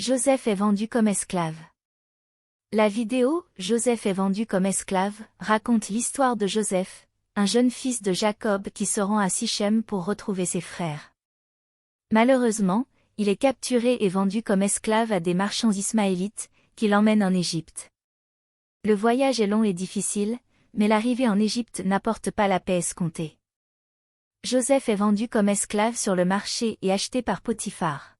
Joseph est vendu comme esclave. La vidéo « Joseph est vendu comme esclave » raconte l'histoire de Joseph, un jeune fils de Jacob qui se rend à Sichem pour retrouver ses frères. Malheureusement, il est capturé et vendu comme esclave à des marchands ismaélites, qui l'emmènent en Égypte. Le voyage est long et difficile, mais l'arrivée en Égypte n'apporte pas la paix escomptée. Joseph est vendu comme esclave sur le marché et acheté par Potiphar.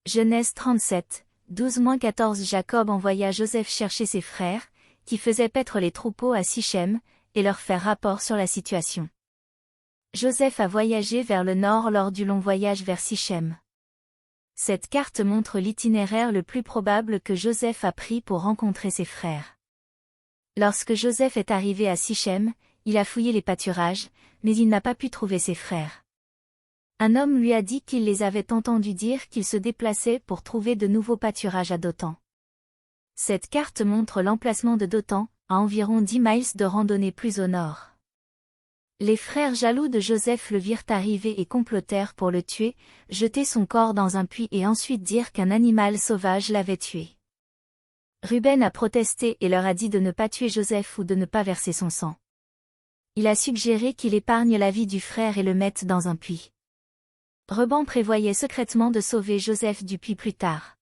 Genèse 37, 12-14 Jacob envoya Joseph chercher ses frères, qui faisaient paître les troupeaux à Sichem, et leur faire rapport sur la situation. Joseph a voyagé vers le nord lors du long voyage vers Sichem. Cette carte montre l'itinéraire le plus probable que Joseph a pris pour rencontrer ses frères. Lorsque Joseph est arrivé à Sichem, il a fouillé les pâturages, mais il n'a pas pu trouver ses frères. Un homme lui a dit qu'il les avait entendus dire qu'ils se déplaçaient pour trouver de nouveaux pâturages à Dothan. Cette carte montre l'emplacement de Dothan, à environ 10 miles de randonnée plus au nord. Les frères jaloux de Joseph le virent arriver et complotèrent pour le tuer, jeter son corps dans un puits et ensuite dire qu'un animal sauvage l'avait tué. Ruben a protesté et leur a dit de ne pas tuer Joseph ou de ne pas verser son sang. Il a suggéré qu'il épargne la vie du frère et le mette dans un puits. Ruben prévoyait secrètement de sauver Joseph du puits plus tard.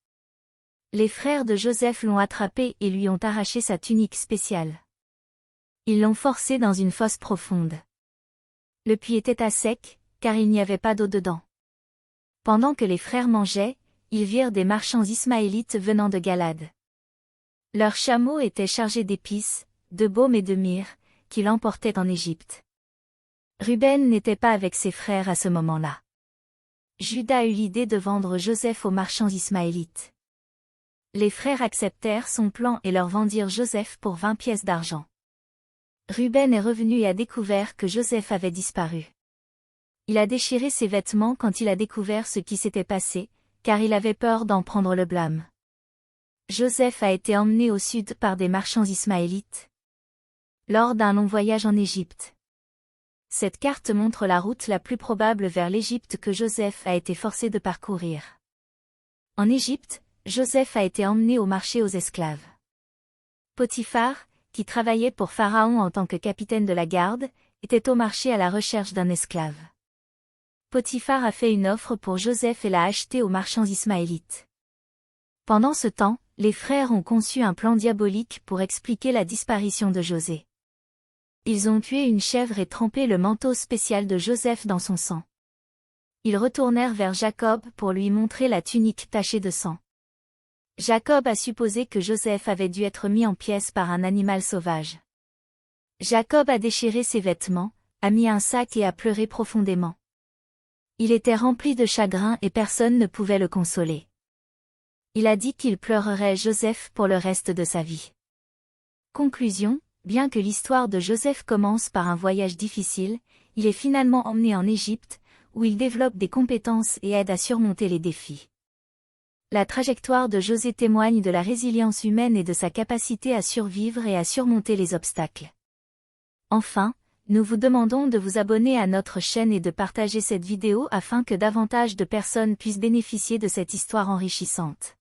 Les frères de Joseph l'ont attrapé et lui ont arraché sa tunique spéciale. Ils l'ont forcé dans une fosse profonde. Le puits était à sec, car il n'y avait pas d'eau dedans. Pendant que les frères mangeaient, ils virent des marchands ismaélites venant de Galade. Leurs chameaux étaient chargés d'épices, de baume et de myrrhe, qu'ils emportaient en Égypte. Ruben n'était pas avec ses frères à ce moment-là. Juda eut l'idée de vendre Joseph aux marchands ismaélites. Les frères acceptèrent son plan et leur vendirent Joseph pour 20 pièces d'argent. Ruben est revenu et a découvert que Joseph avait disparu. Il a déchiré ses vêtements quand il a découvert ce qui s'était passé, car il avait peur d'en prendre le blâme. Joseph a été emmené au sud par des marchands ismaélites lors d'un long voyage en Égypte. Cette carte montre la route la plus probable vers l'Égypte que Joseph a été forcé de parcourir. En Égypte, Joseph a été emmené au marché aux esclaves. Potiphar, qui travaillait pour Pharaon en tant que capitaine de la garde, était au marché à la recherche d'un esclave. Potiphar a fait une offre pour Joseph et l'a acheté aux marchands ismaélites. Pendant ce temps, les frères ont conçu un plan diabolique pour expliquer la disparition de José. Ils ont tué une chèvre et trempé le manteau spécial de Joseph dans son sang. Ils retournèrent vers Jacob pour lui montrer la tunique tachée de sang. Jacob a supposé que Joseph avait dû être mis en pièces par un animal sauvage. Jacob a déchiré ses vêtements, a mis un sac et a pleuré profondément. Il était rempli de chagrin et personne ne pouvait le consoler. Il a dit qu'il pleurerait Joseph pour le reste de sa vie. Conclusion, bien que l'histoire de Joseph commence par un voyage difficile, il est finalement emmené en Égypte, où il développe des compétences et aide à surmonter les défis. La trajectoire de José témoigne de la résilience humaine et de sa capacité à survivre et à surmonter les obstacles. Enfin, nous vous demandons de vous abonner à notre chaîne et de partager cette vidéo afin que davantage de personnes puissent bénéficier de cette histoire enrichissante.